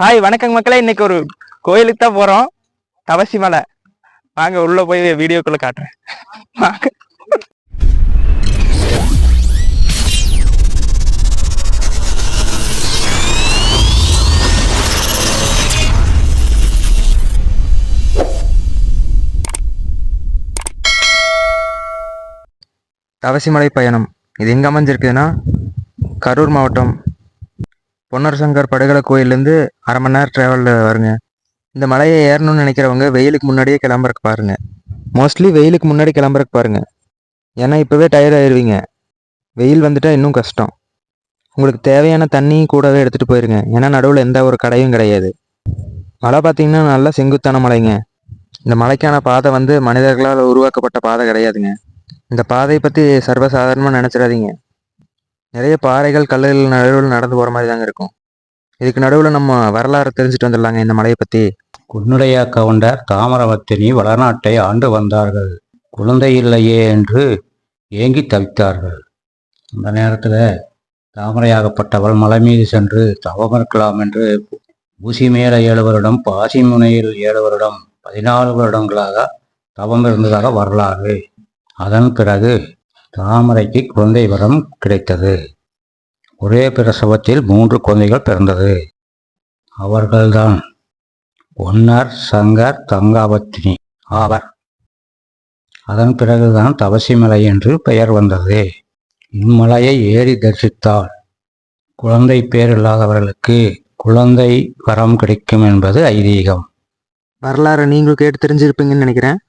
Hi வணக்கம் மக்களே. இன்னைக்கு ஒரு கோயிலுக்கு தான் போறோம், தவசி மலை. வாங்க உள்ள போய் வீடியோக்குள்ள காட்டுறேன். வாங்க. தவசி மலை பயணம் இது எங்க அமைஞ்சிருக்குதுன்னா கரூர் மாவட்டம் பொன்னர் சங்கர் படுகலை கோயிலேருந்து அரை மணி நேரம் ட்ராவலில் வருங்க. இந்த மலையை ஏறணும்னு நினைக்கிறவங்க வெயிலுக்கு முன்னாடியே கிளம்புறக்கு பாருங்க. மோஸ்ட்லி வெயிலுக்கு முன்னாடி கிளம்புறக்கு பாருங்க, ஏன்னா இப்போவே டயர்ட் ஆயிடுவீங்க. வெயில் வந்துட்டா இன்னும் கஷ்டம். உங்களுக்கு தேவையான தண்ணி கூடவே எடுத்துகிட்டு போயிருங்க, ஏன்னா நடுவில் எந்த ஒரு கடையும் கிடையாது. மலை பார்த்தீங்கன்னா நல்லா செங்குத்தான மலைங்க. இந்த மலைக்கான பாதை மனிதர்களால் உருவாக்கப்பட்ட பாதை கிடையாதுங்க. இந்த பாதையை பற்றி சர்வசாதாரணமாக நினச்சிடாதீங்க. நிறைய பாறைகள் கல்லுகள் நடுவில் நடந்து போகிற மாதிரி தாங்க இருக்கும். இதுக்கு நடுவில் நம்ம வரலாறு தெரிஞ்சுட்டு வந்துடலாங்க இந்த மலையை பற்றி. குன்னுடைய கவுண்டர் தாமிரவர்த்தினி வளநாட்டை ஆண்டு வந்தார்கள். குழந்தை இல்லையே என்று ஏங்கி தவித்தார்கள். அந்த நேரத்தில் தாமரையாகப்பட்டவள் மலை மீது சென்று தவம் இருக்கலாம் என்று ஊசி மேல 7 வருடம், பாசி முனையில் 7 வருடம், 14 வருடங்களாக தவம் இருந்ததாக வரலாறு. அதன் பிறகு தாமரைக்கு குழந்தை வரம் கிடைத்தது. ஒரே பிரசவத்தில் 3 குழந்தைகள் பிறந்தது. அவர்கள்தான் பொன்னர் சங்கர் தங்காவர்த்தினி ஆவர். அதன் பிறகுதான் தவசி மலை என்று பெயர் வந்தது. இம்மலையை ஏறி தரிசித்தால் குழந்தை பேர் இல்லாதவர்களுக்கு குழந்தை வரம் கிடைக்கும் என்பது ஐதீகம். வரலாறு நீங்களும் கேட்டு தெரிஞ்சிருப்பீங்கன்னு நினைக்கிறேன்.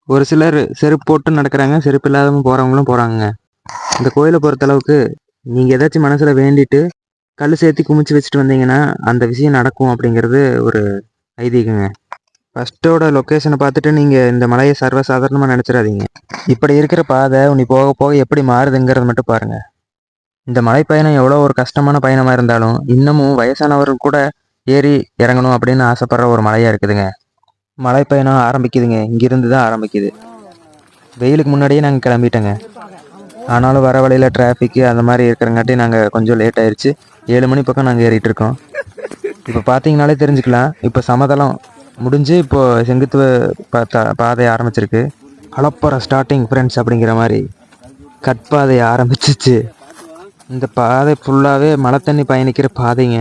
ஒரு சிலர் செருப்பு போட்டு நடக்கிறாங்க, செருப்பு இல்லாதவங்க போகிறவங்களும் போகிறாங்க. இந்த கோயிலை பொறுத்தளவுக்கு நீங்கள் ஏதாச்சும் மனசில் வேண்டிட்டு கல் சேர்த்து குமிச்சு வச்சுட்டு வந்தீங்கன்னா அந்த விஷயம் நடக்கும் அப்படிங்கிறது ஒரு ஐதீகங்க. ஃபஸ்ட்டோட லொக்கேஷனை பார்த்துட்டு நீங்கள் இந்த மலையை சர்வசாதாரணமாக நினச்சிடாதீங்க. இப்படி இருக்கிற பாதை நீ போக போக எப்படி மாறுதுங்கிறத மட்டும் பாருங்கள். இந்த மலை பயணம் எவ்வளோ ஒரு கஷ்டமான பயணமாக இருந்தாலும் இன்னமும் வயசானவர்கள் கூட ஏறி இறங்கணும் அப்படின்னு ஆசைப்படுற ஒரு மலையாக இருக்குதுங்க. மலை பயணம் ஆரம்பிக்குதுங்க, இங்கிருந்து தான் ஆரம்பிக்குது. வெயிலுக்கு முன்னாடியே நாங்கள் கிளம்பிட்டோங்க. ஆனாலும் வர வழியில் டிராஃபிக்கு அந்த மாதிரி இருக்கிறங்காட்டி நாங்கள் கொஞ்சம் லேட் ஆயிடுச்சு. 7 மணி பக்கம் நாங்கள் ஏறிட்டு இருக்கோம். இப்போ பார்த்தீங்கனாலே தெரிஞ்சுக்கலாம், இப்போ சமதளம் முடிஞ்சு இப்போது செங்குத்து பாதை ஆரம்பிச்சிருக்கு. கலப்பரம் ஸ்டார்டிங் ஃப்ரெண்ட்ஸ் அப்படிங்கிற மாதிரி கட்பாதை ஆரம்பிச்சிச்சு. இந்த பாதை ஃபுல்லாகவே மழை தண்ணி பயணிக்கிற பாதைங்க.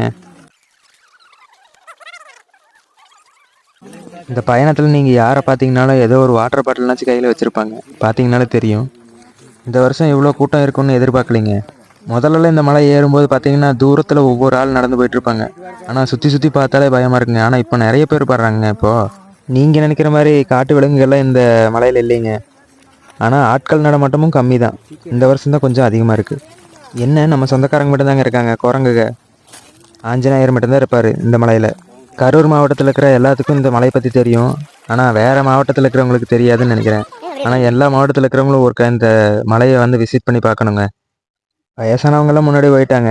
இந்த பயணத்தில் நீங்கள் யாரை பார்த்தீங்கனாலும் ஏதோ ஒரு வாட்டர் பாட்டில்னாச்சும் கையில் வச்சுருப்பாங்க. பார்த்தீங்கனாலே தெரியும். இந்த வருஷம் இவ்வளோ கூட்டம் இருக்குன்னு எதிர்பார்க்கலிங்க. முதல்ல இந்த மலை ஏறும்போது பார்த்தீங்கன்னா தூரத்தில் ஒவ்வொரு ஆள் நடந்து போயிட்டுருப்பாங்க. ஆனால் சுற்றி பார்த்தாலே பயமாக இருக்குங்க. ஆனால் இப்போ நிறைய பேர் பாடுறாங்க. இப்போது நீங்கள் நினைக்கிற மாதிரி காட்டு விலங்குகள்லாம் இந்த மலையில் இல்லைங்க. ஆனால் ஆட்கள் நடமாட்டமும் கம்மி தான். இந்த வருஷம் தான் கொஞ்சம் அதிகமாக இருக்குது. என்ன நம்ம சொந்தக்காரங்க மட்டும்தாங்க இருக்காங்க. குரங்குக ஆஞ்சநேயர் மட்டும்தான் இருப்பார் இந்த மலையில். கரூர் மாவட்டத்தில் இருக்கிற எல்லாத்துக்கும் இந்த மலையை பற்றி தெரியும். ஆனால் வேறு மாவட்டத்தில் இருக்கிறவங்களுக்கு தெரியாதுன்னு நினைக்கிறேன். ஆனால் எல்லா மாவட்டத்தில் இருக்கிறவங்களும் ஒரு இந்த மலையை விசிட் பண்ணி பார்க்கணுங்க. வயசானவங்கெல்லாம் முன்னாடி போயிட்டாங்க.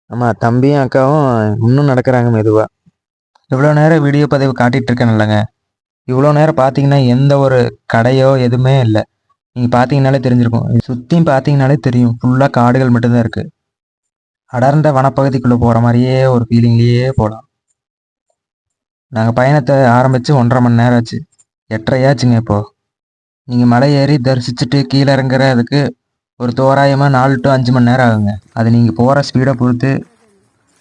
ஆமாம், தம்பியும் அக்காவும் இன்னும் நடக்கிறாங்க மெதுவாக. இவ்வளோ நேரம் வீடியோ பதிவு காட்டிகிட்டு இருக்கேன் இல்லைங்க. இவ்வளோ நேரம் பார்த்தீங்கன்னா எந்த ஒரு கடையோ எதுவுமே இல்லை. நீங்கள் பார்த்தீங்கனாலே தெரிஞ்சிருக்கும். சுற்றியும் பார்த்தீங்கனாலே தெரியும், ஃபுல்லாக காடுகள் மட்டும்தான் இருக்குது. அடர்ந்த வனப்பகுதிக்குள்ளே போகிற மாதிரியே ஒரு ஃபீலிங்லேயே போகலாம். நாங்கள் பயணத்தை ஆரம்பித்து 1.5 மணி நேரம் ஆச்சு. 8:30 ஆச்சுங்க. இப்போது நீங்கள் மலை ஏறி தரிசிச்சுட்டு கீழே இறங்குறதுக்கு ஒரு தோராயமாக 4 to 5 மணி நேரம் ஆகுங்க. அது நீங்கள் போகிற ஸ்பீடை பொறுத்து,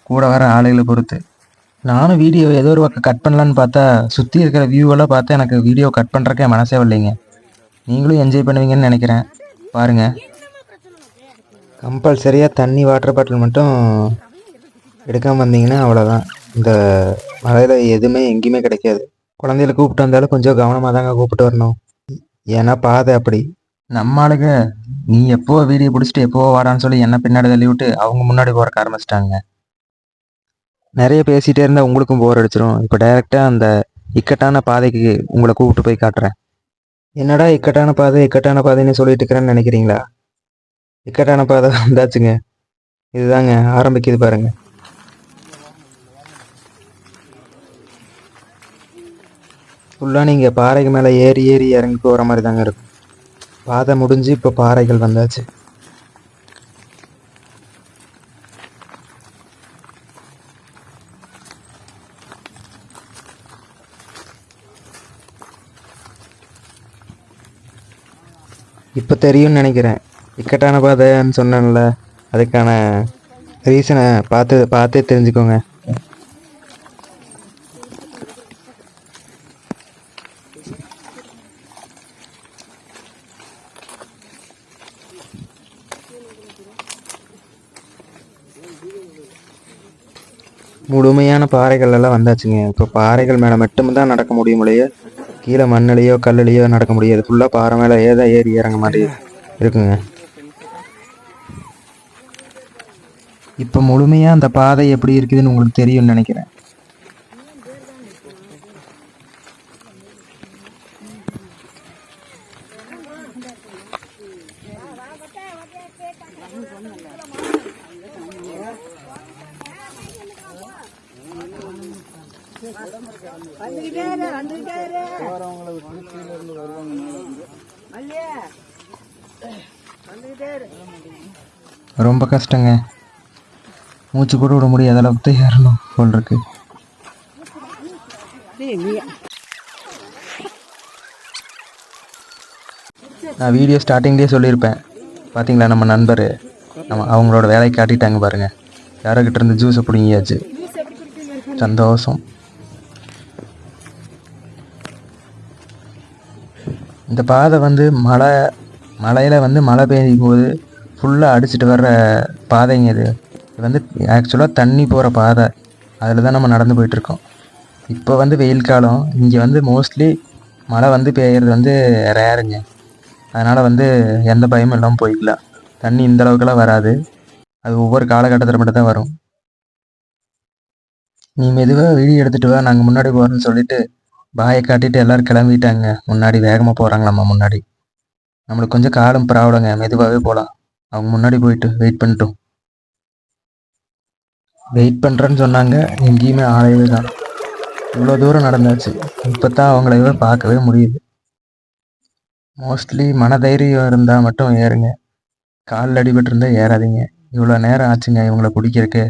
கூட வர ஆளுகளை பொறுத்து. நானும் வீடியோ ஏதோ ஒரு பக்கம் கட் பண்ணலான்னு பார்த்தா சுற்றி இருக்கிற வியூவெல்லாம் பார்த்தா எனக்கு வீடியோ கட் பண்ணுறக்கே மனசே இல்லைங்க. நீங்களும் என்ஜாய் பண்ணுவீங்கன்னு நினைக்கிறேன். பாருங்கள், கம்பல்சரியாக தண்ணி வாட்டர் பாட்டில் மட்டும் எடுக்காமல் வந்தீங்கன்னா அவ்வளோதான். இந்த மலையில் எதுவுமே எங்கேயுமே கிடைக்காது. குழந்தைகளை கூப்பிட்டு வந்தாலும் கொஞ்சம் கவனமாக தாங்க கூப்பிட்டு வரணும். ஏன்னா பாதை அப்படி. நம்ம ஆளுங்க நீ எப்போ வீடியோ பிடிச்சிட்டு எப்போ வாடான்னு சொல்லி என்ன பின்னாடி தள்ளி விட்டு அவங்க முன்னாடி போகிறக்க ஆரம்பிச்சிட்டாங்க. நிறைய பேசிகிட்டே இருந்தால் உங்களுக்கும் போர் அடிச்சிடும். இப்போ டைரெக்டாக அந்த இக்கட்டான பாதைக்கு உங்களை கூப்பிட்டு போய் காட்டுறேன். என்னடா இக்கட்டான பாதைன்னு சொல்லிட்டு இருக்கிறேன்னு நினைக்கிறீங்களா? இக்கட்டான பாதை வந்தாச்சுங்க. இதுதாங்க ஆரம்பிக்குது பாருங்க. ஃபுல்லாக நீங்கள் பாறைக்கு மேலே ஏறி இறங்கி போகிற மாதிரி தாங்க இருக்கும். பாதை முடிஞ்சு இப்போ பாறைகள் வந்தாச்சு. இப்போ தெரியும்னு நினைக்கிறேன். இக்கட்டான பாதைன்னு சொன்னேன்ல, அதுக்கான ரீசனை பார்த்தே தெரிஞ்சுக்கோங்க. முழுமையான பாறைகள் எல்லாம் வந்தாச்சுங்க. இப்போ பாறைகள் மேலே மட்டும்தான் நடக்க முடியும் இல்லையே, கீழே மண்ணிலையோ கல்லுலையோ நடக்க முடியாது. ஃபுல்லாக பாறை மேலே ஏதா ஏறி இறங்க மாதிரி இருக்குங்க. இப்போ முழுமையாக அந்த பாதை எப்படி இருக்குதுன்னு உங்களுக்கு தெரியும்னு நினைக்கிறேன். ரொம்ப கஷ்டங்க, மூச்சு கூட விட முடியாத அளவுக்கு ஏறணும் போல் இருக்கு. நான் வீடியோ ஸ்டார்டிங்லேயே சொல்லியிருப்பேன் பார்த்தீங்களா, நம்ம நண்பர் அவங்களோட வேலையை காட்டிட்டாங்க பாருங்கள். யாரோக்கிட்ட இருந்து ஜூஸை பிடிங்கியாச்சு. சந்தோஷம். இந்த பாதை வந்து மழையில் வந்து மழை பெய்யும் போது ஃபுல்லாக அடிச்சுட்டு வர்ற பாதைங்க. இது வந்து ஆக்சுவலாக தண்ணி போகிற பாதை, அதில் தான் நம்ம நடந்து போயிட்டுருக்கோம். இப்போ வந்து வெயில் காலம், இங்கே வந்து மோஸ்ட்லி மழை வந்து பெய்யறது வந்து ரேருங்க. அதனால் வந்து எந்த பயமும் இல்லாமல் போய்க்கலாம். தண்ணி இந்த அளவுக்குலாம் வராது, அது ஒவ்வொரு காலகட்டத்தில் மட்டும் தான் வரும். நீ மெதுவாக வீடியோ எடுத்துகிட்டு வா, நாங்கள் முன்னாடி போகிறோன்னு சொல்லிட்டு பாயை காட்டிட்டு எல்லோரும் கிளம்பிட்டாங்க. முன்னாடி வேகமாக போகிறாங்களாம்மா. முன்னாடி நம்மளுக்கு கொஞ்சம் காலம் ப்ராப்ளங்க, மெதுவாகவே போகலாம். அவங்க முன்னாடி போயிட்டு வெயிட் பண்ணிட்டோம். வெயிட் பண்ணுறேன்னு சொன்னாங்க, எங்கேயுமே ஆளையவே தான். இவ்வளோ தூரம் நடந்தாச்சு, இப்போ தான் அவங்கள பார்க்கவே முடியுது. மோஸ்ட்லி மனதைரியம் இருந்தால் மட்டும் ஏறுங்க, காலில் அடிபட்டு இருந்தால் ஏறாதீங்க. இவ்வளோ நேரம் ஆச்சுங்க இவங்களை பிடிக்கிறதுக்கு.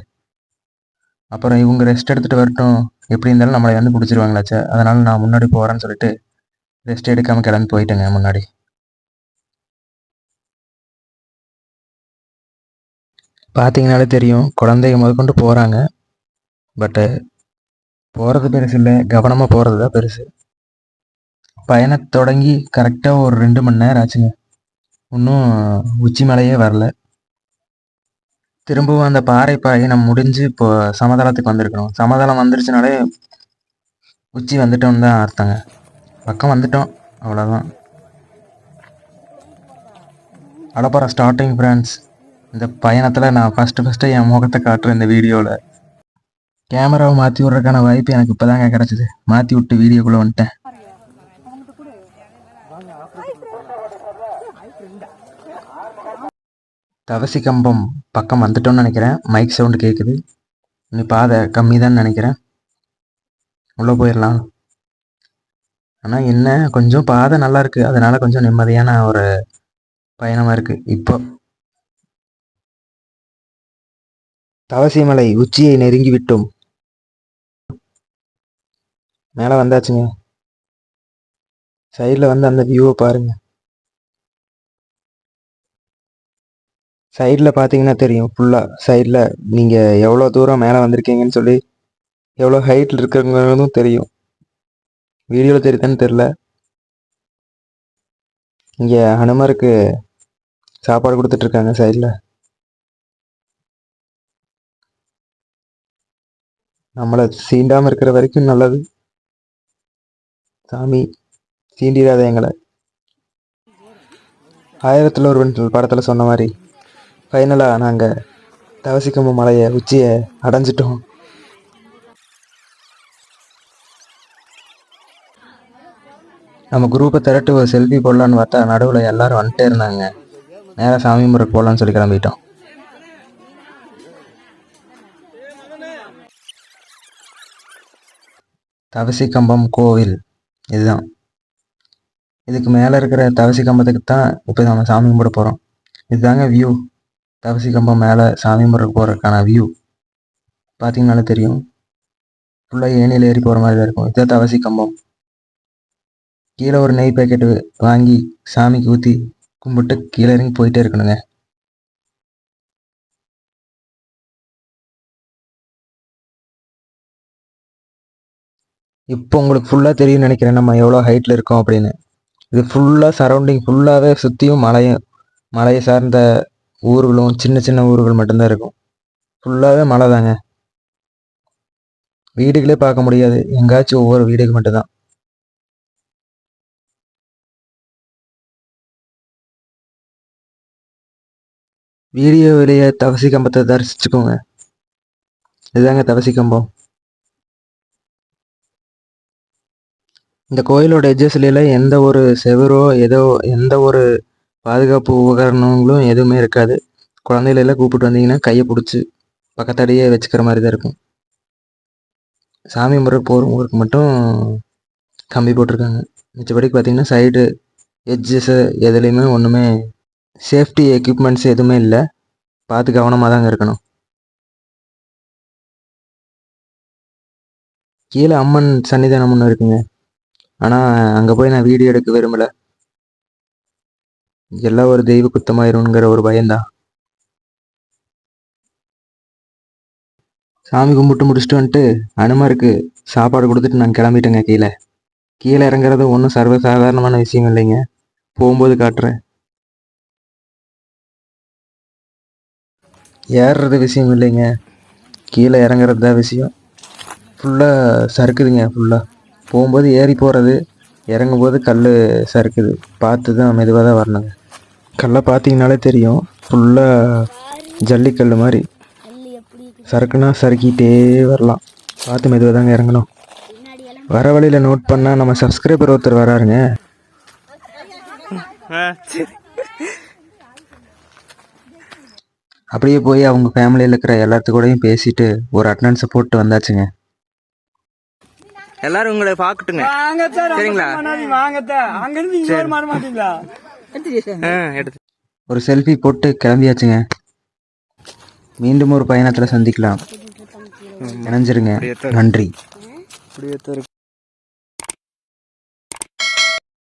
அப்புறம் இவங்க ரெஸ்ட் எடுத்துகிட்டு வரட்டும், எப்படி இருந்தாலும் நம்மளை வந்து பிடிச்சிருவாங்களாச்சே. அதனால் நான் முன்னாடி போகிறேன்னு சொல்லிட்டு ரெஸ்ட் எடுக்காமல் கிளம்பி போயிட்டேங்க முன்னாடி. பார்த்தீங்கனாலே தெரியும், குழந்தைங்க முதற்கொண்டு போகிறாங்க. பட்டு போகிறது பெருசு இல்லை, கவனமாக போகிறது தான் பெருசு. பயணத்தை தொடங்கி கரெக்டாக ஒரு 2 மணி நேரம் ஆச்சுங்க, இன்னும் உச்சி மலையே வரல. திரும்பவும் அந்த பாறை பயணம் முடிஞ்சு இப்போ சமதளத்துக்கு வந்திருக்கணும். சமதளம் வந்துருச்சுனாலே உச்சி வந்துட்டோம்னு தான் அர்த்தங்க. பக்கம் வந்துட்டோம், அவ்வளோதான். அடப்பறம் ஸ்டார்டிங் ஃப்ரெண்ட்ஸ். இந்த பயணத்தில் நான் ஃபஸ்ட்டு என் முகத்தை காட்டுறேன் இந்த வீடியோவில். கேமராவை மாற்றி விட்றதுக்கான வாய்ப்பு எனக்கு இப்போ தாங்க கிடச்சிது. மாற்றி விட்டு வீடியோக்குள்ளே வந்துட்டேன். தவசி கம்பம் பக்கம் வந்துட்டோன்னு நினைக்கிறேன். மைக் சவுண்டு கேட்குது. நீ பாதை கம்மி தான் நினைக்கிறேன், உள்ளே போயிடலாம். ஆனால் என்ன, கொஞ்சம் பாதை நல்லா இருக்குது, அதனால் கொஞ்சம் நிம்மதியான ஒரு பயணமாக இருக்குது. இப்போ தவசிமலை உச்சியை நெருங்கி விட்டோம். மேலே வந்தாச்சுங்க. சைடில் வந்து அந்த வியூவை பாருங்க. சைடில் பார்த்தீங்கன்னா தெரியும், ஃபுல்லாக சைடில் நீங்கள் எவ்வளோ தூரம் மேலே வந்திருக்கீங்கன்னு சொல்லி, எவ்வளோ ஹைட்டில் இருக்கிறவங்களும் தெரியும். வீடியோவில் தெரியுதான்னு தெரில. இங்கே ஹனுமருக்கு சாப்பாடு கொடுத்துட்ருக்காங்க சைடில். நம்மளை சீண்டாமல் இருக்கிற வரைக்கும் நல்லது. சாமி சீண்டிடாத எங்களை. 1001 படத்தில் சொன்ன மாதிரி ஃபைனலாக நாங்கள் தவசிக்கம்பு மலையை உச்சியை அடைஞ்சிட்டோம். நம்ம குரூப்பை திரட்டு ஒரு செல்ஃபி போடலான்னு பார்த்தா நடுவில் எல்லாரும் வந்துட்டே இருந்தாங்க. நேராக சாமி முறைக்கு போடலான்னு சொல்லி கிளம்பிட்டோம். தவசி கம்பம் கோவில் இதுதான். இதுக்கு மேலே இருக்கிற தவசி கம்பத்துக்கு தான் இப்போ நம்ம சாமி கும்பிட போகிறோம். இதுதாங்க வியூ. தவசி கம்பம் மேலே சாமி கும்பிட்றக்கு போகிறதுக்கான வியூ பார்த்தீங்கனாலே தெரியும். ஃபுல்லாக ஏணியில் ஏறி போகிற மாதிரி தான் இருக்கும். இதுதான் தவசி கம்பம். கீழே ஒரு நெய் பேக்கெட்டு வாங்கி சாமிக்கு ஊற்றி கும்பிட்டு கீழே இறங்கி போயிட்டே இருக்கணுங்க. இப்போ உங்களுக்கு ஃபுல்லாக தெரியும்னு நினைக்கிறேன் நம்ம எவ்வளோ ஹைட்டில் இருக்கோம் அப்படின்னு. இது ஃபுல்லாக சரௌண்டிங் ஃபுல்லாகவே சுற்றியும் மலையை சார்ந்த ஊர்களும் சின்ன சின்ன ஊர்கள் மட்டும்தான் இருக்கும். ஃபுல்லாகவே மலை தாங்க. வீடுகளே பார்க்க முடியாது, எங்காச்சும் ஒவ்வொரு வீடுக்கு மட்டும்தான். வீடியோவிலேயே தவசி கம்பத்தை தரிசிச்சுக்கோங்க. இதுதாங்க தவசி கம்பம். இந்த கோயிலோட எட்ஜஸ்லாம் எந்த ஒரு செவரோ எந்த ஒரு பாதுகாப்பு உபகரணங்களும் எதுவுமே இருக்காது. குழந்தைகளெல்லாம் கூப்பிட்டு வந்தீங்கன்னா கையை பிடிச்சி பக்கத்தடியே வச்சுக்கிற மாதிரி தான் இருக்கும். சாமி முறை போகிறவங்களுக்கு மட்டும் கம்பி போட்டிருக்காங்க. மிச்சபடிக்கு பார்த்தீங்கன்னா சைடு எட்ஜஸ்ஸு எதுலேயுமே ஒன்றுமே சேஃப்டி எக்யூப்மெண்ட்ஸ் எதுவுமே இல்லை. பார்த்து கவனமாக தாங்க இருக்கணும். கீழே அம்மன் சன்னிதானம் ஒன்று இருக்குங்க. ஆனால் அங்கே போய் நான் வீடியோ எடுக்க விரும்பலை. எல்லாம் ஒரு தெய்வ குத்தமாயிருங்கிற ஒரு பயம்தான். சாமி கும்பிட்டு முடிச்சுட்டு வந்துட்டு அனுமாருக்கு சாப்பாடு கொடுத்துட்டு நான் கிளம்பிட்டேங்க. கீழே இறங்குறது ஒன்றும் சர்வசாதாரணமான விஷயம் இல்லைங்க. போகும்போது காட்டுறேன். ஏறுறது விஷயம் இல்லைங்க, கீழே இறங்குறது தான் விஷயம். ஃபுல்லாக சறுக்குதுங்க. ஃபுல்லாக போகும்போது ஏறி போகிறது, இறங்கும்போது கல் சறுக்குது. பார்த்து தான் மெதுவாக தான் வரணுங்க. கல்லை பார்த்தீங்கனாலே தெரியும், ஃபுல்லாக ஜல்லிக்கல் மாதிரி சறுக்குனா சறுக்கிட்டே வரலாம். பார்த்து மெதுவாக தாங்க இறங்கணும். வர வழியில் நோட் பண்ணால் நம்ம சப்ஸ்கிரைபர் ஒருத்தர் வராருங்க. அப்படியே போய் அவங்க ஃபேமிலியில் இருக்கிற எல்லாத்து கூடயும் பேசிட்டு ஒரு அட்டண்டன்ஸை போட்டு வந்தாச்சுங்க. எல்லாரும் உங்களை பாக்கட்டுங்க. சரிங்களா? ஒரு செல்ஃபி போட்டு கிளம்பியாச்சுங்க. மீண்டும் ஒரு பயணத்தில் சந்திக்கலாம். இணைஞ்சிருங்க. நன்றி.